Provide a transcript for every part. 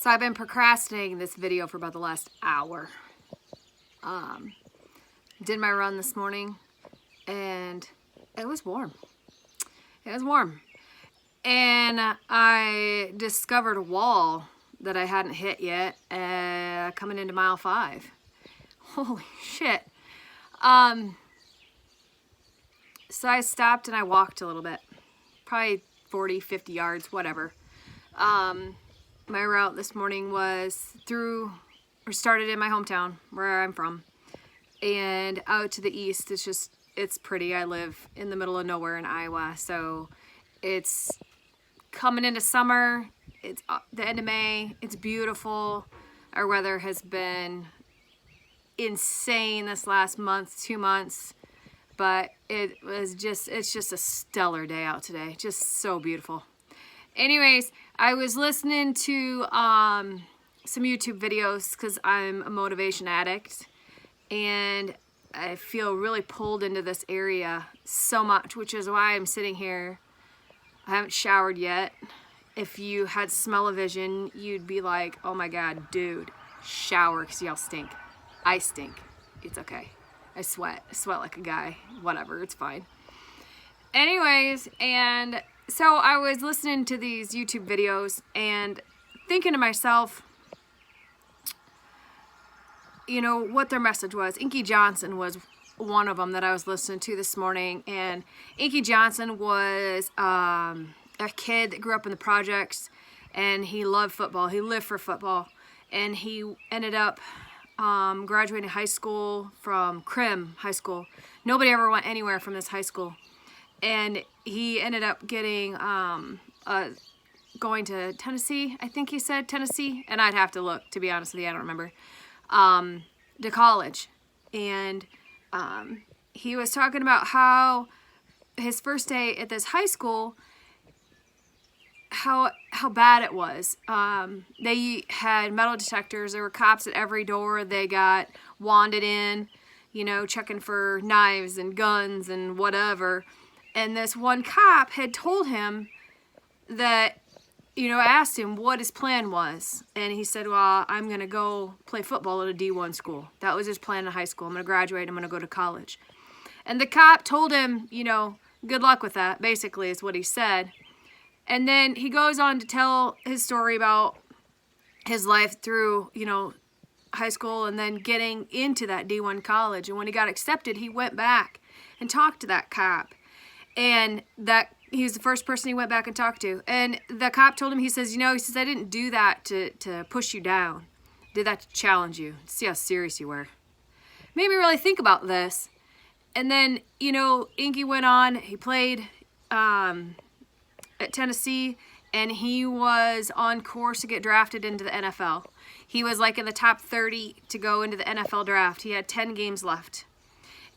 So I've been procrastinating this video for about the last hour. Did my run this morning and it was warm. It was warm. And I discovered a wall that I hadn't hit yet coming into mile 5. Holy shit. So I stopped and I walked a little bit. Probably 40, 50 yards, whatever. My route this morning was started in my hometown, where I'm from, and out to the east. It's pretty. I live in the middle of nowhere in Iowa, so it's coming into summer. It's the end of May. It's beautiful. Our weather has been insane this last month, 2 months, but it's just a stellar day out today. Just so beautiful. Anyways, I was listening to some YouTube videos because I'm a motivation addict, and I feel really pulled into this area so much, which is why I'm sitting here. I haven't showered yet. If you had smell-o-vision, you'd be like, oh my god, dude, shower because y'all stink. I stink. It's okay. I sweat like a guy. Whatever, it's fine. Anyways, and so I was listening to these YouTube videos and thinking to myself, you know, what their message was. Inky Johnson was one of them that I was listening to this morning. And Inky Johnson was a kid that grew up in the projects, and he loved football. He lived for football. And he ended up graduating high school from Crim High School. Nobody ever went anywhere from this high school. And he ended up getting, going to Tennessee, I think he said Tennessee, and I'd have to look, to be honest with you, I don't remember, to college. And he was talking about how his first day at this high school, how bad it was. They had metal detectors, there were cops at every door, they got wanded in, you know, checking for knives and guns and whatever. And this one cop had told him that, you know, asked him what his plan was. And he said, well, I'm going to go play football at a D1 school. That was his plan in high school. I'm going to graduate. I'm going to go to college. And the cop told him, you know, good luck with that, basically, is what he said. And then he goes on to tell his story about his life through, you know, high school and then getting into that D1 college. And when he got accepted, he went back and talked to that cop. And that he was the first person he went back and talked to. And the cop told him, he says, you know, he says, I didn't do that to push you down. I did that to challenge you, to see how serious you were. Made me really think about this. And then, you know, Inky went on, he played at Tennessee, and he was on course to get drafted into the NFL. He was like in the top 30 to go into the NFL draft. He had 10 games left.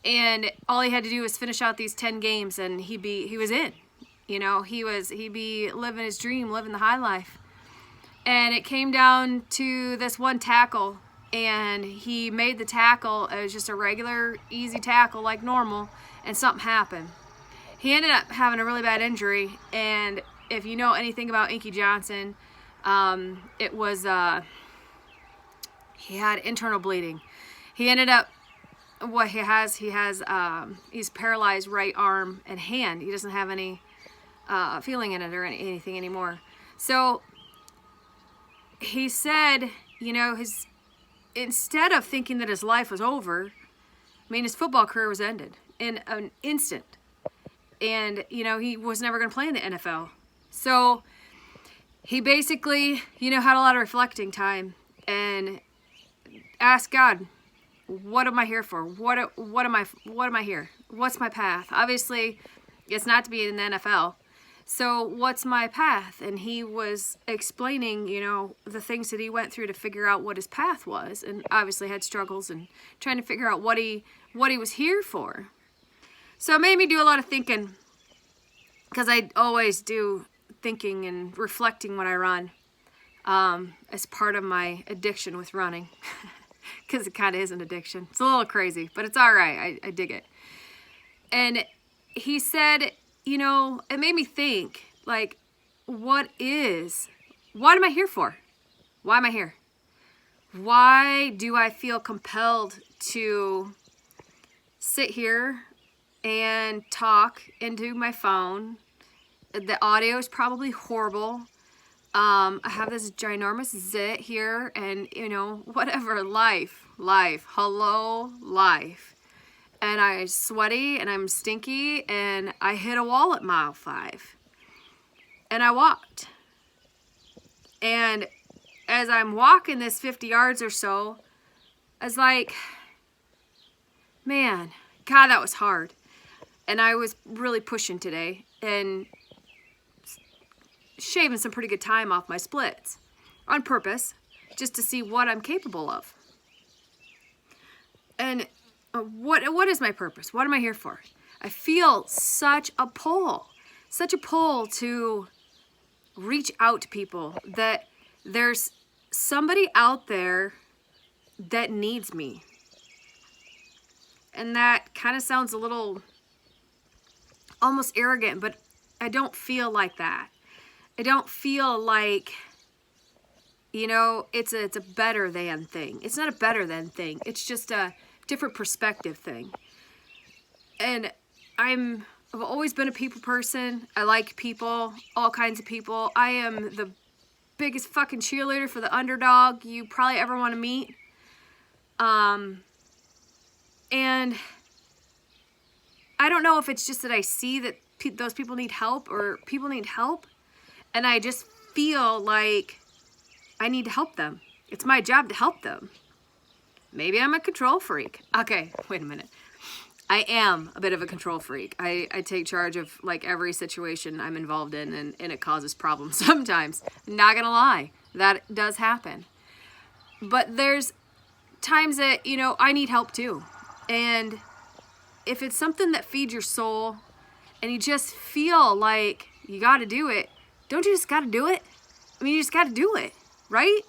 And all he had to do was finish out these 10 games and he was in. You know, he'd be living his dream, living the high life. And it came down to this one tackle, and he made the tackle. It was just a regular, easy tackle like normal, and something happened. He ended up having a really bad injury, and if you know anything about Inky Johnson, it was, he had internal bleeding. He ended up, what he's paralyzed right arm and hand. He doesn't have any feeling in it or anything anymore. So he said, you know, instead of thinking that his life was over, I mean, his football career was ended in an instant. And, you know, he was never going to play in the NFL. So he basically, you know, had a lot of reflecting time and asked God, what am I here for? What am I here? What's my path? Obviously, it's not to be in the NFL. So what's my path? And he was explaining, you know, the things that he went through to figure out what his path was, and obviously had struggles and trying to figure out what he was here for. So it made me do a lot of thinking, because I always do thinking and reflecting when I run, as part of my addiction with running. Because it kind of is an addiction. It's a little crazy, but it's all right. I dig it. And he said, you know, it made me think, like, what am I here for? Why am I here? Why do I feel compelled to sit here and talk into my phone? The audio is probably horrible. I have this ginormous zit here, and you know, whatever, life, hello, life. And I'm sweaty and I'm stinky, and I hit a wall at mile 5. And I walked. And as I'm walking this 50 yards or so, I was like, man, God, that was hard. And I was really pushing today and shaving some pretty good time off my splits on purpose, just to see what I'm capable of. And what is my purpose? What am I here for? I feel such a pull to reach out to people, that there's somebody out there that needs me. And that kind of sounds a little almost arrogant, but I don't feel like that. I don't feel like, you know, it's a better than thing. It's not a better than thing. It's just a different perspective thing. And I've always been a people person. I like people, all kinds of people. I am the biggest fucking cheerleader for the underdog you probably ever want to meet. And I don't know if it's just that I see that those people need help, or people need help, and I just feel like I need to help them. It's my job to help them. Maybe I'm a control freak. Okay, wait a minute. I am a bit of a control freak. I take charge of like every situation I'm involved in, and it causes problems sometimes. Not gonna lie, that does happen. But there's times that, you know, I need help too. And if it's something that feeds your soul and you just feel like you gotta do it, don't you just gotta do it? I mean, you just gotta do it, right?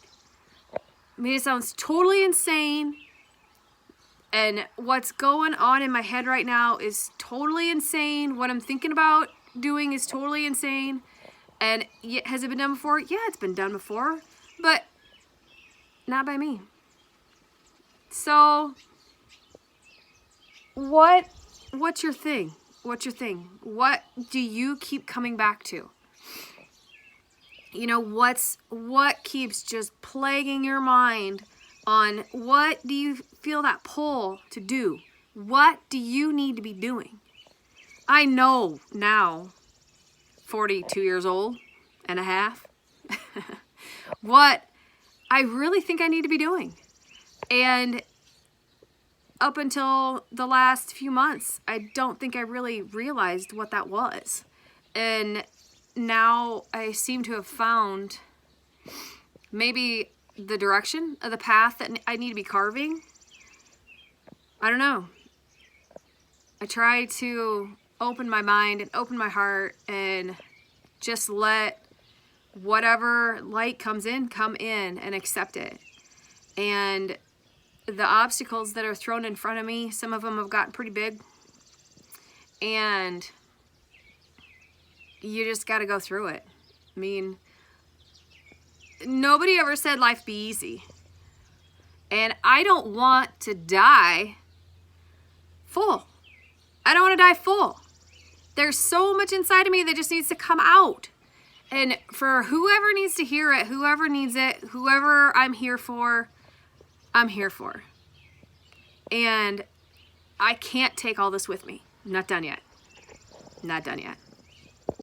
I mean, it sounds totally insane. And what's going on in my head right now is totally insane. What I'm thinking about doing is totally insane. And has it been done before? Yeah, it's been done before, but not by me. So what's your thing? What's your thing? What do you keep coming back to? You know, what keeps just plaguing your mind on what do you feel that pull to do? What do you need to be doing? I know now, 42 years old and a half, what I really think I need to be doing. And up until the last few months, I don't think I really realized what that was. And now I seem to have found maybe the direction of the path that I need to be carving. I don't know. I try to open my mind and open my heart and just let whatever light comes in, come in and accept it. And the obstacles that are thrown in front of me, some of them have gotten pretty big. And you just got to go through it. I mean, nobody ever said life be easy. And I don't want to die full. I don't want to die full. There's so much inside of me that just needs to come out. And for whoever needs to hear it, whoever needs it, whoever I'm here for, I'm here for. And I can't take all this with me. I'm not done yet. Not done yet.